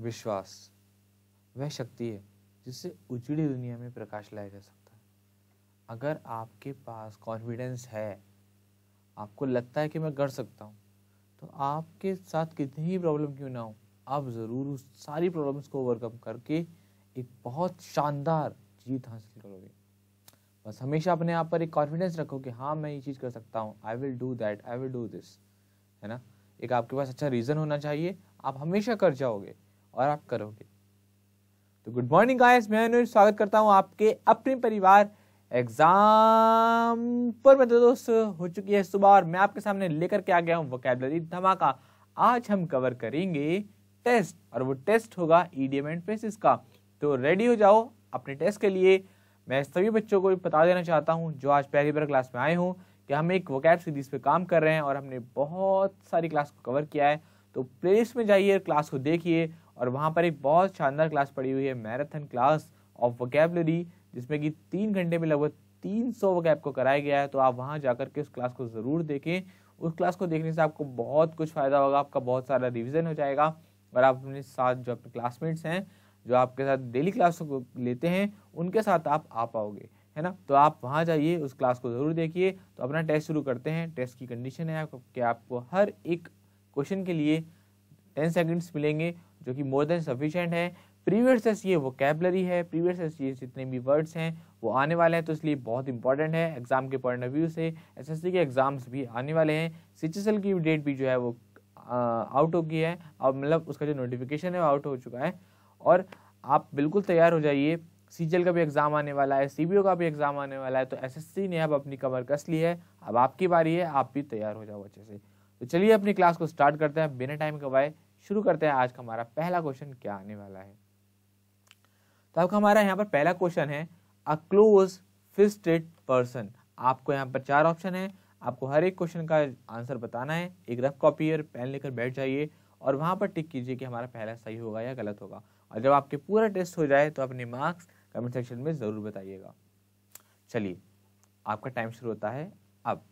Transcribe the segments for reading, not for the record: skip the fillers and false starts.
विश्वास वह शक्ति है जिससे उजड़ी दुनिया में प्रकाश लाया जा सकता है। अगर आपके पास कॉन्फिडेंस है, आपको लगता है कि मैं कर सकता हूँ, तो आपके साथ कितनी ही प्रॉब्लम क्यों ना हो, आप ज़रूर उस सारी प्रॉब्लम्स को ओवरकम करके एक बहुत शानदार जीत हासिल करोगे। बस हमेशा अपने आप पर एक कॉन्फिडेंस रखो कि हाँ मैं ये चीज़ कर सकता हूँ, I will do that, I will do this, है ना। एक आपके पास अच्छा रीज़न होना चाहिए, आप हमेशा कर जाओगे और आप करोगे। तो गुड मॉर्निंग गाइस, मैं अनुज स्वागत करता हूँ आपके अपने परिवार एग्जाम पर। मेरे दोस्त हो चुकी है सुबह और मैं आपके सामने लेकर के आ गया हूँ वोकैबुलरी धमाका। आज हम कवर करेंगे टेस्ट और वो टेस्ट होगा ईडियम एंड फ्रेजेस का। तो रेडी हो जाओ अपने टेस्ट के लिए। मैं सभी बच्चों को बता देना चाहता हूँ जो आज पहली बार क्लास में आए हूँ कि हम एक वोकैब सीरीज पे काम कर रहे हैं और हमने बहुत सारी क्लास को कवर किया है। तो प्लेलिस्ट में जाइए, क्लास को देखिए और वहाँ पर एक बहुत शानदार क्लास पड़ी हुई है, मैराथन क्लास ऑफ वोकैबुलरी, जिसमें कि 3 घंटे में लगभग 300 वोकैब को कराया गया है। तो आप वहाँ जाकर के उस क्लास को ज़रूर देखें। उस क्लास को देखने से आपको बहुत कुछ फ़ायदा होगा, आपका बहुत सारा रिविज़न हो जाएगा और आप अपने साथ जो अपने क्लासमेट्स हैं जो आपके साथ डेली क्लास को लेते हैं उनके साथ आप आ पाओगे, है ना। तो आप वहाँ जाइए, उस क्लास को ज़रूर देखिए। तो अपना टेस्ट शुरू करते हैं। टेस्ट की कंडीशन है कि आपको हर एक क्वेश्चन के लिए 10 सेकंड्स मिलेंगे, जो कि मोर देन सफिशिएंट है। प्रीवियस ये वोकैबुलरी है, प्रीवियस ये जितने भी वर्ड्स हैं वो आने वाले हैं, तो इसलिए बहुत इंपॉर्टेंट है एग्जाम के पॉइंट ऑफ व्यू से। एसएससी के एग्जाम्स भी आने वाले हैं। सीएचएसएल की डेट भी जो है वो आउट हो गई है, अब मतलब उसका जो नोटिफिकेशन है वो आउट हो चुका है और आप बिल्कुल तैयार हो जाइए। सीजीएल का भी एग्जाम आने वाला है, सीबीओ का भी एग्जाम आने वाला है। तो एसएससी ने अब अपनी कमर कस ली है, अब आपकी बारी है, आप भी तैयार हो जाओ अच्छे से। तो चलिए अपनी क्लास को स्टार्ट करते हैं, बिना टाइम गवाए शुरू करते हैं। आज का हमारा पहला क्वेश्चन क्या आने वाला है। तो आपका हमारा यहाँ पर पहला क्वेश्चन है अ क्लोज फिस्टेड पर्सन। आपको यहाँ पर 4 ऑप्शन है, आपको हर एक क्वेश्चन का आंसर बताना है। एक रफ कॉपी और पेन लेकर बैठ जाइए और वहाँ पर टिक कीजिए कि हमारा पहला सही होगा या गलत होगा। और जब आपके पूरा टेस्ट हो जाए तो अपने मार्क्स कमेंट सेक्शन में ज़रूर बताइएगा। चलिए आपका टाइम शुरू होता है अब।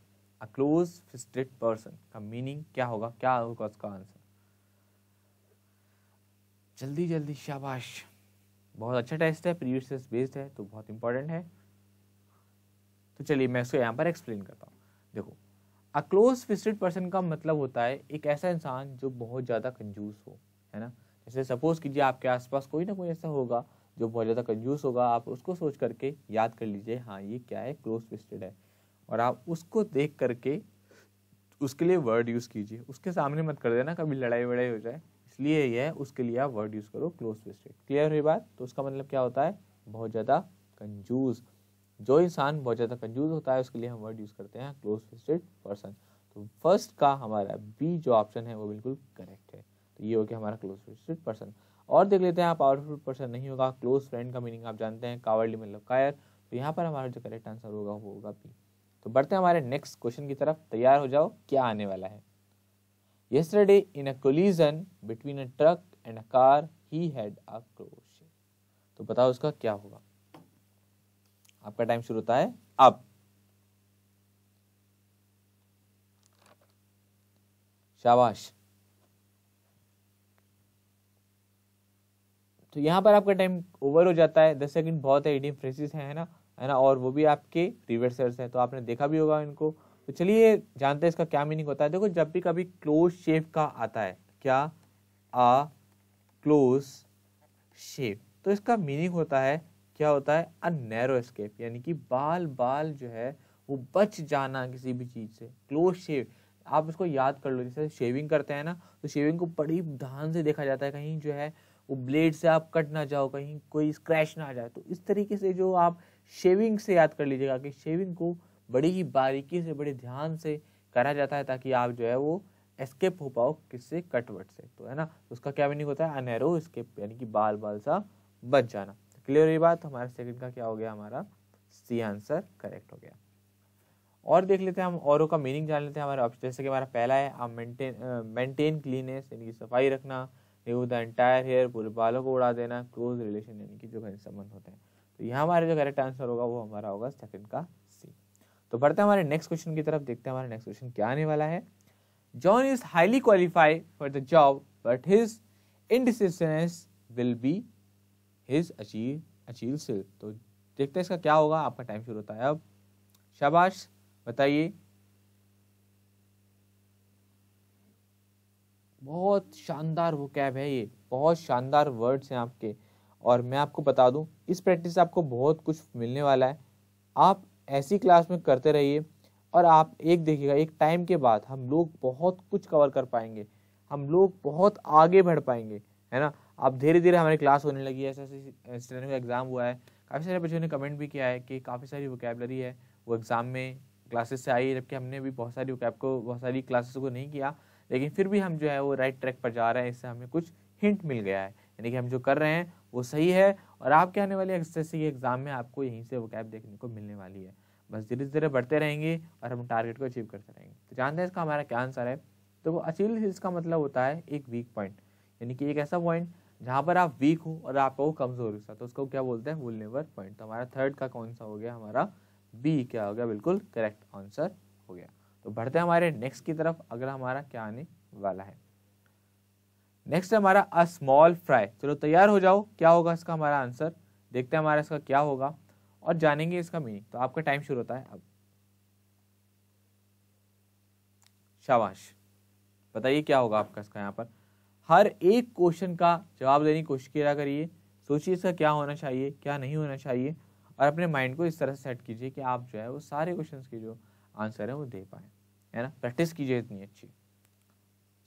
अ क्लोज फिस्टेड पर्सन का मीनिंग क्या होगा, क्या होगा उसका आंसर? जल्दी जल्दी, शाबाश। बहुत अच्छा टेस्ट है, प्रीवियस बेस्ड है तो बहुत इंपॉर्टेंट है। तो चलिए मैं इसको यहाँ पर एक्सप्लेन करता हूँ। देखो, अ क्लोज फिस्टेड पर्सन का मतलब होता है एक ऐसा इंसान जो बहुत ज़्यादा कंजूस हो, है ना। जैसे सपोज कीजिए आपके आसपास कोई ना कोई ऐसा होगा जो बहुत ज़्यादा कंजूस होगा, आप उसको सोच करके याद कर लीजिए हाँ ये क्या है, क्लोज फिस्टेड है, और आप उसको देख करके उसके लिए वर्ड यूज़ कीजिए। उसके सामने मत कर देना, कभी लड़ाई वड़ाई हो जाए, इसलिए ये है, उसके लिए आप वर्ड यूज़ करो क्लोज फिस्टेड। क्लियर हुई बात? तो उसका मतलब क्या होता है, बहुत ज़्यादा कंजूस। जो इंसान बहुत ज़्यादा कंजूस होता है उसके लिए हम वर्ड यूज़ करते हैं क्लोज फिस्टेड पर्सन। तो फर्स्ट का हमारा बी जो ऑप्शन है वो बिल्कुल करेक्ट है। तो ये हो गया हमारा क्लोज फिस्टेड पर्सन। और देख लेते हैं, पावरफुल पर्सन नहीं होगा। क्लोज फ्रेंड का मीनिंग आप जानते हैं, कावर्डली मतलब कायर। तो यहाँ पर हमारा जो करेक्ट आंसर होगा वो होगा बी। तो बढ़ते हैं हमारे नेक्स्ट क्वेश्चन की तरफ। तैयार हो जाओ, क्या आने वाला है। Yesterday in a collision between a truck and a car he had a close shave। तो बताओ उसका क्या होगा। आपका टाइम शुरू होता है अब। शाबाश। तो यहाँ पर आपका टाइम ओवर हो जाता है। 10 सेकंड बहुत है, इडियम फ्रेजेस है ना, है ना, और वो भी आपके रिवर्सर्स हैं तो आपने देखा भी होगा इनको। तो चलिए जानते हैं इसका क्या मीनिंग होता है। देखो, जब भी कभी क्लोज शेव का आता है, क्या आ क्लोज शेव, तो इसका मीनिंग होता है, क्या होता है, अ नैरो एस्केप, यानी कि बाल बाल जो है वो बच जाना किसी भी चीज से। क्लोज शेव आप इसको याद कर लो, जैसे शेविंग करते हैं ना, तो शेविंग को बड़ी ध्यान से देखा जाता है, कहीं जो है वो ब्लेड से आप कट ना जाओ, कहीं कोई स्क्रैच ना आ जाए। तो इस तरीके से जो आप शेविंग से याद कर लीजिएगा कि शेविंग को बड़ी ही बारीकी से, बड़े ध्यान से करा जाता है ताकि आप जो है वो एस्केप हो पाओ किससे, कटवर्ड से। तो है ना, उसका क्या मीनिंग होता है, अनैरो एस्केप, यानी कि बाल बाल सा बच जाना। क्लियर हुई बात? हमारे सेकंड का क्या हो गया, हमारा सी आंसर करेक्ट हो गया। और देख लेते हैं हम, औरों का मीनिंग जान लेते हैं हमारे ऑप्शन। जैसे कि हमारा पहला है आप मेंटेन क्लीननेस, यानी कि सफाई रखना। रिमूव द एंटायर हेयर, पूरे बालों को उड़ा देना। क्लोज रिलेशन, यानी कि जो घनिष्ठ संबंध होते हैं। तो यहाँ हमारे जो करेक्ट आंसर होगा वो हमारा होगा सेकंड का सी। तो बढ़ते हैं हमारे नेक्स्ट क्वेश्चन की तरफ, देखते हैं हमारा नेक्स्ट क्वेश्चन क्या आने वाला है। John is highly qualified for the job but his indecisiveness will be his Achilles heel। तो देखते हैं इसका क्या होगा। आपका टाइम शुरू होता है अब। शाबाश, बताइए। बहुत शानदार वोकैब है ये, बहुत शानदार वर्ड्स हैं आपके। और मैं आपको बता दूं, इस प्रैक्टिस से आपको बहुत कुछ मिलने वाला है। आप ऐसी क्लास में करते रहिए और आप एक देखिएगा, एक टाइम के बाद हम लोग बहुत कुछ कवर कर पाएंगे, हम लोग बहुत आगे बढ़ पाएंगे, है ना। आप धीरे धीरे हमारी क्लास होने लगी है, ऐसे स्टूडेंट का एग्जाम हुआ है, काफ़ी सारे बच्चों ने कमेंट भी किया है कि काफ़ी सारी वोकैबलरी है वो एग्जाम में क्लासेस से आई है, जबकि हमने भी बहुत सारी वोकैब को, बहुत सारी क्लासेस को नहीं किया, लेकिन फिर भी हम जो है वो राइट ट्रैक पर जा रहे हैं। इससे हमें कुछ हिंट मिल गया है, यानी कि हम जो कर रहे हैं वो सही है। और आपके आने वाले एसएससी एग्जाम में आपको यहीं से वोकैब देखने को मिलने वाली है। बस धीरे धीरे बढ़ते रहेंगे और हम टारगेट को अचीव करते रहेंगे। तो जानते हैं इसका हमारा क्या आंसर है। तो वो अचीवियबल हिल्स का मतलब होता है एक वीक पॉइंट, यानी कि एक ऐसा पॉइंट जहाँ पर आप वीक हो और आपका वो कमजोर हिस्सा, तो उसको क्या बोलते हैं, वुल्नरेबल पॉइंट। तो हमारा थर्ड का कौन सा हो गया, हमारा बी क्या हो गया, बिल्कुल करेक्ट आंसर हो गया। तो बढ़ते हैं हमारे नेक्स्ट की तरफ। अगला हमारा क्या आने वाला है, नेक्स्ट है हमारा अ स्मॉल फ्राई। चलो तैयार हो जाओ, क्या होगा इसका हमारा आंसर, देखते हैं हमारा इसका क्या होगा और जानेंगे इसका मीनिंग। तो आपका टाइम शुरू होता है अब। शाबाश, बताइए क्या होगा आपका इसका। यहाँ पर हर एक क्वेश्चन का जवाब देने की कोशिश किया करिए, सोचिए इसका क्या होना चाहिए, क्या नहीं होना चाहिए, और अपने माइंड को इस तरह से सेट कीजिए कि आप जो है वो सारे क्वेश्चंस के जो आंसर है वो दे पाए, है ना। प्रैक्टिस कीजिए इतनी अच्छी।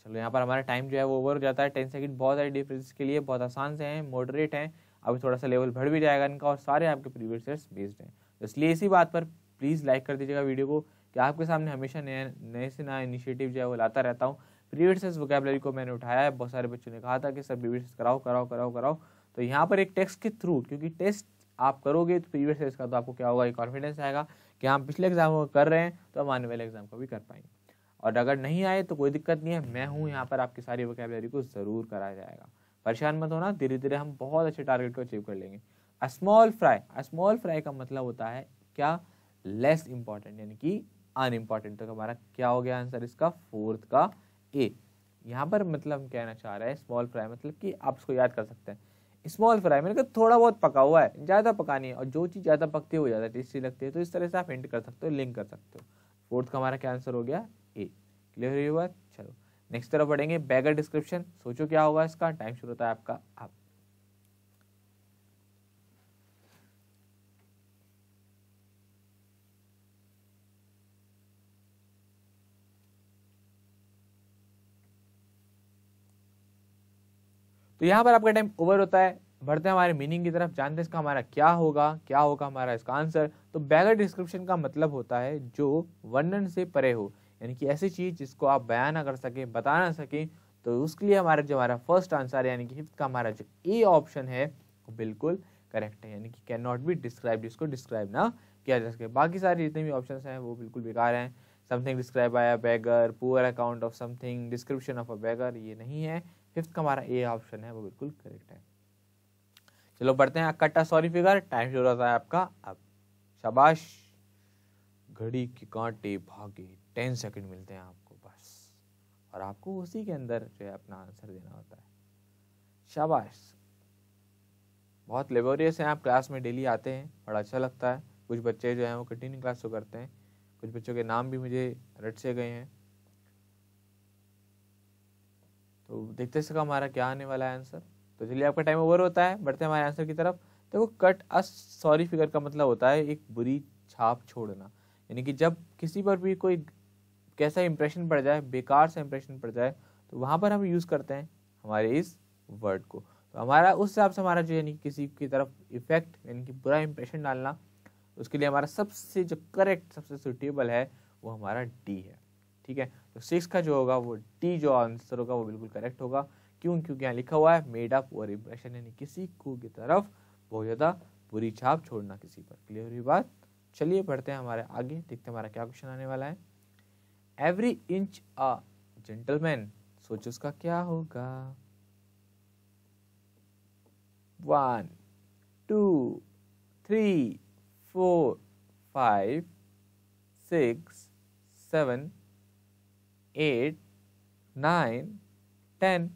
चलो यहाँ पर हमारा टाइम जो है वो ओवर हो जाता है। 10 सेकंड बहुत सारे डिफरेंस के लिए बहुत आसान से हैं, मॉडरेट हैं, अभी थोड़ा सा लेवल बढ़ भी जाएगा इनका, और सारे आपके प्रीवियस ईयर्स बेस्ड हैं। तो इसलिए इसी बात पर प्लीज़ लाइक कर दीजिएगा वीडियो को, कि आपके सामने हमेशा नए से नया इनिशिएटिव जो है वो लाता रहता हूँ। प्रीवियस ईयर्स वोकैबुलरी को मैंने उठाया है, बहुत सारे बच्चों ने कहा था कि सर प्रीवियस कराओ कराओ कराओ कराओ। तो यहाँ पर एक टेक्स्ट के थ्रू, क्योंकि टेस्ट आप करोगे तो प्रीवियस ईयर्स का, तो आपको क्या होगा, एक कॉन्फिडेंस आएगा कि हम पिछले एग्जाम को कर रहे हैं तो हम आने वाले एग्जाम को भी कर पाएंगे। और अगर नहीं आए तो कोई दिक्कत नहीं है, मैं हूँ यहाँ पर, आपकी सारी वोकैबुलरी को जरूर कराया जाएगा। परेशान मत होना, धीरे धीरे हम बहुत अच्छे टारगेट को अचीव कर लेंगे। A small fry, a small fry का मतलब होता है क्या, लेस इंपॉर्टेंट, यानी कि अनइम्पॉर्टेंट। तो हमारा क्या हो गया आंसर इसका, फोर्थ का ए। यहाँ पर मतलब हम कहना चाह रहे हैं स्मॉल फ्राई मतलब कि आप इसको याद कर सकते हैं, स्मॉल फ्राई मैंने कहा थोड़ा बहुत पका हुआ है, ज़्यादा पकानी है, और जो चीज़ ज़्यादा पकती है वो ज़्यादा टेस्टी लगती है। तो इस तरह से आप हिंट कर सकते हो, लिंक कर सकते हो। फोर्थ का हमारा क्या आंसर हो गया, ए। क्लियर हुई बात। चलो नेक्स्ट तरफ बढ़ेंगे, बैगर डिस्क्रिप्शन। सोचो क्या होगा इसका, टाइम शुरू होता है आपका अब। तो यहाँ पर आपका टाइम ओवर होता है, बढ़ते हैं हमारे मीनिंग की तरफ, जानते हैं इसका हमारा क्या होगा, क्या होगा हमारा इसका आंसर। तो बैगर डिस्क्रिप्शन का मतलब होता है जो वर्णन से परे हो, यानी कि ऐसी चीज जिसको आप बयान ना कर सके, बता ना सके। तो उसके लिए हमारा जो हमारा फर्स्ट आंसर यानी कि फिफ्थ का हमारा जो ए ऑप्शन है वो बिल्कुल करेक्ट है, यानी कि कैन नॉट बी डिस्क्राइब, जिसको डिस्क्राइब ना किया जा सके। बाकी सारे जितने भी ऑप्शन हैं वो बिल्कुल बेकार हैं। Something describe by a bagger, poor account of something, description of a bagger, ये नहीं है। फिफ्थ का हमारा ए ऑप्शन है वो बिल्कुल करेक्ट है। चलो बढ़ते हैं कट्टा सॉरी फिगर, टाइम शुरू होता है आपका अब। शाबाश, घड़ी के कांटे भागे, 10 सेकंड मिलते हैं आपको बस, और आपको उसी के अंदर जो है अपना आंसर देना होता है। शाबाश, बहुत लेबोरियस हैं आप, क्लास में डेली आते हैं, बड़ा अच्छा लगता है। कुछ बच्चे जो हैं वो कंटिन्यू क्लास तो करते हैं, कुछ बच्चों के नाम भी मुझे रट से गए हैं। तो देखते हैं इसका हमारा क्या आने वाला है आंसर। तो चलिए आपका टाइम ओवर होता है, बढ़ते हैं हमारे आंसर की तरफ। देखो कट अ सॉरी फिगर का मतलब होता है एक बुरी छाप छोड़ना, यानी कि जब किसी पर भी कोई कैसा इंप्रेशन पड़ जाए, बेकार सा इंप्रेशन पड़ जाए, तो वहां पर हम यूज करते हैं हमारे इस वर्ड को। तो हमारा उस हिसाब से हमारा जो यानी किसी की तरफ इफेक्ट यानी कि बुरा इंप्रेशन डालना, उसके लिए हमारा सबसे जो करेक्ट, सबसे सुटेबल है वो हमारा डी है। ठीक है, तो 6 का जो होगा वो डी जो आंसर होगा वो बिल्कुल करेक्ट होगा। क्यों, क्योंकि यहाँ लिखा हुआ है मेड अप और इंप्रेशन, यानी किसी को की तरफ बहुत ज्यादा बुरी छाप छोड़ना किसी पर। क्लियर हुई बात। चलिए बढ़ते हैं हमारे आगे, देखते हैं हमारा क्या क्वेश्चन आने वाला है। एवरी इंच अ जेंटलमैन, सोचो उसका क्या होगा। 1 2 3 4 5 6 7 8 9 10।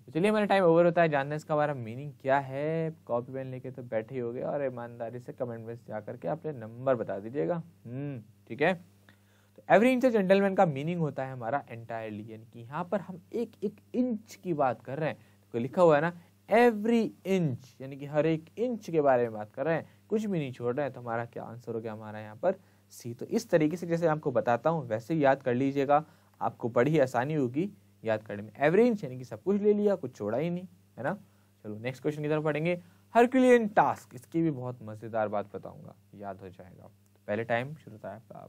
तो चलिए हमारा टाइम ओवर होता है, जानना इसका हमारा मीनिंग क्या है। कॉपी पेन लेके तो बैठे ही होगे और ईमानदारी से कमेंट में जा करके अपने नंबर बता दीजिएगा। ठीक है। तो एवरी इंच जेंटलमैन का मीनिंग होता है हमारा एंटायरली, यानी कि यहाँ पर हम एक एक इंच की बात कर रहे हैं। तो लिखा हुआ है ना एवरी इंच, यानी कि हर एक इंच के बारे में बात कर रहे हैं, कुछ भी नहीं छोड़ रहे हैं। तो हमारा क्या आंसर हो गया हमारा यहाँ पर सी। तो इस तरीके से जैसे आपको बताता हूँ वैसे याद कर लीजिएगा, आपको बड़ी आसानी होगी याद करने में। एवरी इंच यानी कि सब कुछ ले लिया, कुछ छोड़ा ही नहीं, है ना। चलो नेक्स्ट क्वेश्चन की तरफ पढ़ेंगे। हरक्यूलियन टास्क, इसकी भी बहुत मजेदार बात बताऊंगा, याद हो जाएगा। तो पहले टाइम शुरू होता है आपका।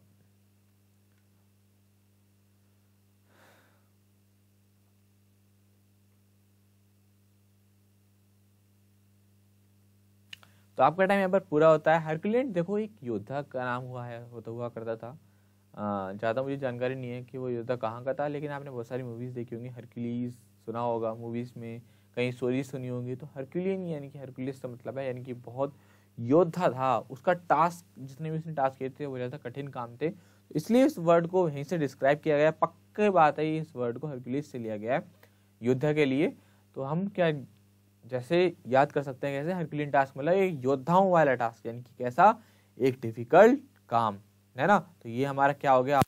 तो आपका टाइम यहाँ पर पूरा होता है। हरक्यूलियन देखो एक योद्धा का नाम हुआ करता था। ज़्यादा मुझे जानकारी नहीं है कि वो योद्धा कहाँ का था, लेकिन आपने बहुत सारी मूवीज़ देखी होंगी, हरक्यूलिस सुना होगा, मूवीज़ में कहीं स्टोरीज सुनी होंगी। तो हरक्यूलियन यानी कि हरक्यूलिस का मतलब है यानी कि बहुत योद्धा था। उसका टास्क, जितने भी उसने टास्क किए थे वो ज़्यादा कठिन काम थे, इसलिए इस वर्ड को यहीं से डिस्क्राइब किया गया। पक्की बात है इस वर्ड को हरक्यूलिस से लिया गया है योद्धा के लिए। तो हम क्या जैसे याद कर सकते हैं, कैसे हरक्यूलियन टास्क मतलब एक योद्धाओं वाला टास्क, यानी कि कैसा एक डिफिकल्ट काम, है ना। तो ये हमारा क्या हो गया।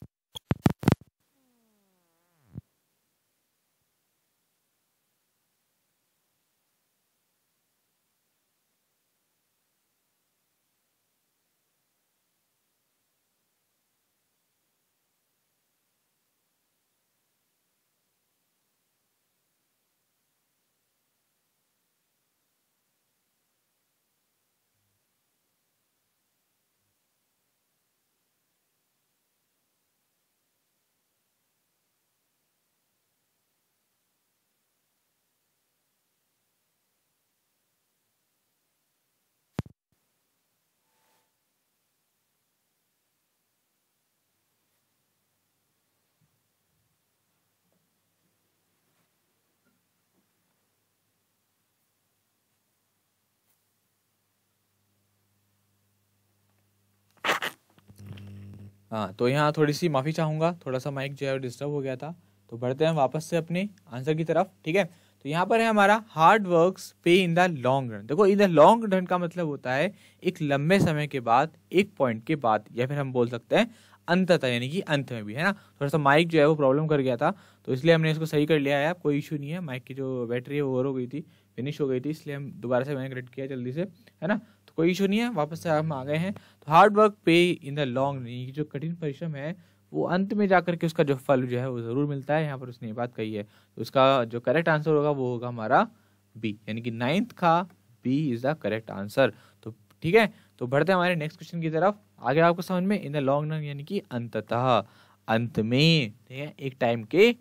हाँ, तो यहाँ थोड़ी सी माफ़ी चाहूँगा, थोड़ा सा माइक जो है डिस्टर्ब हो गया था। तो बढ़ते हैं वापस से अपने आंसर की तरफ, ठीक है। तो यहाँ पर है हमारा हार्ड वर्क्स पे इन द लॉन्ग रन। देखो इन द लॉन्ग रन का मतलब होता है एक लंबे समय के बाद, एक पॉइंट के बाद, या फिर हम बोल सकते हैं अंततः, यानी कि अंत में भी, है ना। थोड़ा सा माइक जो है वो प्रॉब्लम कर गया था, तो इसलिए हमने इसको सही कर लिया है। अब कोई इशू नहीं है, माइक की जो बैटरी है वो ओवर हो गई थी, फिनिश हो गई थी, इसलिए हम दोबारा से मैंने कनेक्ट किया जल्दी से, है ना। तो कोई इशू नहीं है, वापस से हम आ गए हैं। तो हार्ड वर्क पे इन द लॉन्ग रन, जो कठिन परिश्रम है वो अंत में जाकर के उसका जो फल जो है वो जरूर मिलता है। यहाँ पर उसने ये बात कही है, तो उसका जो करेक्ट आंसर होगा वो होगा हमारा बी, यानी कि 9th का B is the correct answer. तो ठीक है, तो बढ़ते हैं हमारे नेक्स्ट क्वेश्चन की तरफ। आगे आपको समझ में, इन द लॉन्ग रन यानी कि अंततः, अंत में, ठीक है, एक टाइम के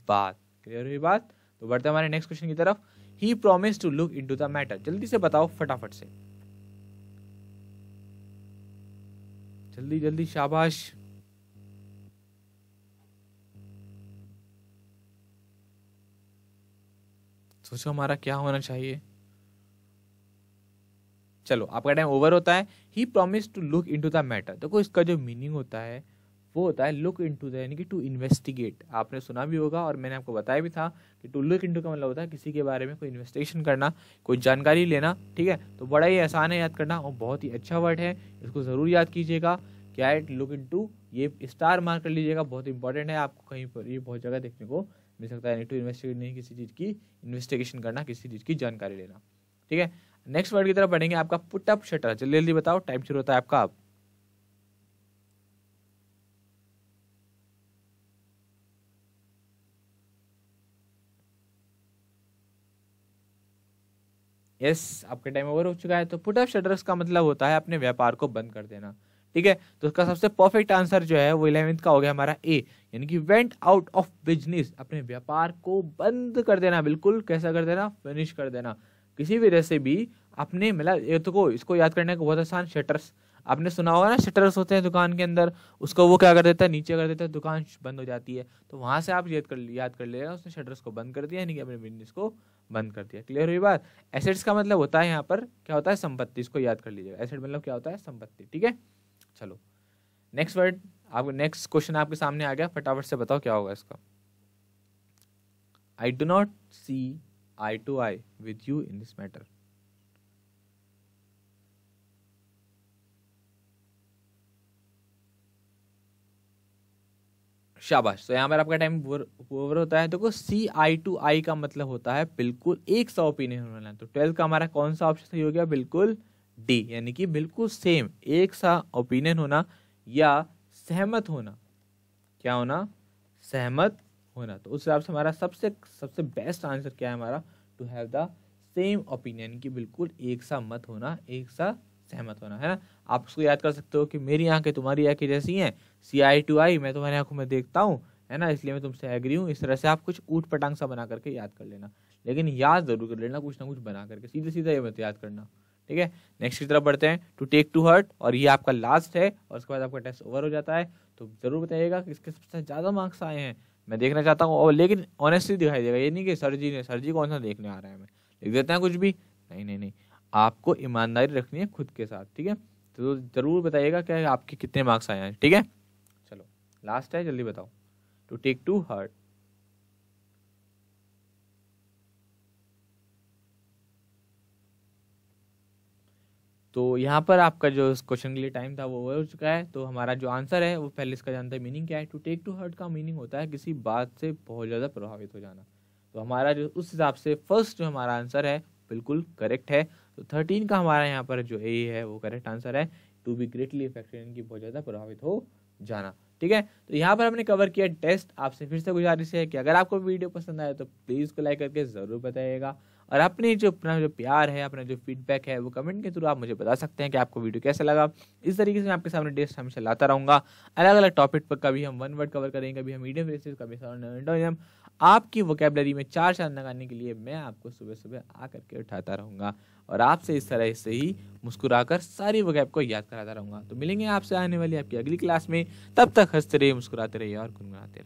बाद। क्लियर हुई बात। तो बढ़ते हैं हमारे नेक्स्ट क्वेश्चन की तरफ। He promise to look into the matter. जल्दी से बताओ फटाफट से, जल्दी जल्दी, शाबाश। सोचो हमारा क्या होना चाहिए। चलो आपका टाइम ओवर होता है। He promise to look into the matter. देखो इसका जो मीनिंग होता है वो होता है लुक इनटू द, यानी कि टू इन्वेस्टिगेट। आपने सुना भी होगा और मैंने आपको बताया भी था कि टू लुक इनटू का मतलब होता है किसी के बारे में कोई इन्वेस्टिगेशन करना, कोई जानकारी लेना, ठीक है। तो बड़ा ही आसान है याद करना और बहुत ही अच्छा वर्ड है, इसको जरूर याद कीजिएगा। क्या है लुक इनटू, ये स्टार मार्क कर लीजिएगा, बहुत इंपॉर्टेंट है। आपको कहीं पर ये बहुत जगह देखने को मिल सकता है। टू इन्वेस्टिगेट नहीं, किसी चीज़ की इन्वेस्टिगेशन करना, किसी चीज़ की जानकारी लेना, ठीक है। नेक्स्ट वर्ड की तरफ बढ़ेंगे, आपका पुट अप शटर। जल्दी जल्दी बताओ, टाइम शुरू होता है आपका अब। यस, आपका टाइम ओवर हो चुका है। तो पुट अप शटर्स का मतलब होता है अपने व्यापार को बंद कर देना, ठीक है। तो उसका सबसे परफेक्ट आंसर जो है वो 11th का हो गया हमारा ए, यानी कि वेंट आउट ऑफ बिजनेस, अपने व्यापार को बंद कर देना। बिल्कुल, कैसा कर देना, फिनिश कर देना किसी भी तरह से भी। अपने मतलब ये तो इसको याद करने का बहुत आसान, शटर्स आपने सुना होगा ना, शटर्स होते हैं दुकान के अंदर, उसको वो क्या कर देता है, नीचे कर देता है, दुकान बंद हो जाती है। तो वहां से आप याद कर लेगा, उसने शटर्स को बंद कर दिया, यानी कि अपने बिजनेस को बंद कर दिया। क्लियर हुई बात। एसेट्स का मतलब होता है यहाँ पर क्या होता है, संपत्ति। इसको याद कर लीजिएगा, एसेट मतलब क्या होता है, संपत्ति, ठीक है। चलो नेक्स्ट वर्ड, आपको नेक्स्ट क्वेश्चन आपके सामने आ गया, फटाफट से बताओ क्या होगा इसका। I do not see eye to eye with you in this matter. शाबाश। तो यहाँ पर आपका टाइम ओवर होता है। देखो सी आई टू आई का मतलब होता है बिल्कुल एक सा ओपिनियन होना। तो 12 का हमारा कौन सा ऑप्शन सही हो गया? बिल्कुल डी, यानी कि बिल्कुल सेम, एक सा ओपिनियन होना या सहमत होना। क्या होना? सहमत होना। तो उस हिसाब से हमारा सबसे बेस्ट आंसर क्या है हमारा? To have the same opinion, कि बिल्कुल एक सा मत होना, एक सा सहमत होना, है ना। आप उसको याद कर सकते हो कि मेरी आंखें तुम्हारी आंखें जैसी हैं, सी आई टू आई, मैं तुम्हारी आंखों में देखता हूँ, है ना, इसलिए मैं तुमसे एग्री हूँ। इस तरह से आप कुछ ऊट पटांग सा बना करके याद कर लेना, लेकिन याद जरूर कर लेना कुछ ना कुछ बना करके, सीधे सीधा ये मत याद करना, ठीक है। नेक्स्ट की तरफ बढ़ते हैं, टू टेक टू हार्ट, और ये आपका लास्ट है और उसके बाद आपका टेस्ट ओवर हो जाता है। तो जरूर बताइएगा कि इसके सबसे ज्यादा मार्क्स आए हैं, मैं देखना चाहता हूँ। और लेकिन ऑनेस्टली दिखाई देगा, ये नहीं कि सर जी कौन सा देखने आ रहा है, मैं लिख देते हैं कुछ भी, नहीं, आपको ईमानदारी रखनी है खुद के साथ, ठीक है। तो जरूर बताइएगा कि आपके कितने मार्क्स आए हैं, ठीक है। चलो लास्ट है, जल्दी बताओ। टू टेक टू हार्ट, तो यहाँ पर आपका जो इस क्वेश्चन के लिए टाइम था वो ओवर हो चुका है। तो हमारा जो आंसर है वो पहले इसका जानते हैं मीनिंग क्या है। टू टेक टू हार्ट का मीनिंग होता है किसी बात से बहुत ज़्यादा प्रभावित हो जाना। तो हमारा जो उस हिसाब से फर्स्ट जो हमारा आंसर है बिल्कुल करेक्ट है। तो 13 का हमारा यहाँ पर जो ए है वो करेक्ट आंसर है, टू बी ग्रेटली अफेक्टेड, यानी कि बहुत ज़्यादा प्रभावित हो जाना, ठीक है। तो यहाँ पर हमने कवर किया टेस्ट। आपसे फिर से गुजारिश है कि अगर आपको वीडियो पसंद आए तो प्लीज़ उसको लाइक करके ज़रूर बताइएगा, और अपने जो अपना जो प्यार है, अपना जो फीडबैक है वो कमेंट के थ्रू आप मुझे बता सकते हैं कि आपको वीडियो कैसा लगा। इस तरीके से मैं आपके सामने टेस्ट हमेशा लाता रहूँगा, अलग अलग टॉपिक पर। कभी हम वन वर्ड कवर करेंगे, कभी हम मीडियम फ्रेजेस, कभी हम आपकी वोकैबुलरी में 4 चांद लगाने के लिए मैं आपको सुबह सुबह आकर के उठाता रहूँगा और आपसे इस तरह से ही मुस्कुराकर सारी वोकैब को याद कराता रहूँगा। तो मिलेंगे आपसे आने वाली आपकी अगली क्लास में, तब तक हंसते रहिए, मुस्कुराते रहिए और गुनगुनाते रहिए।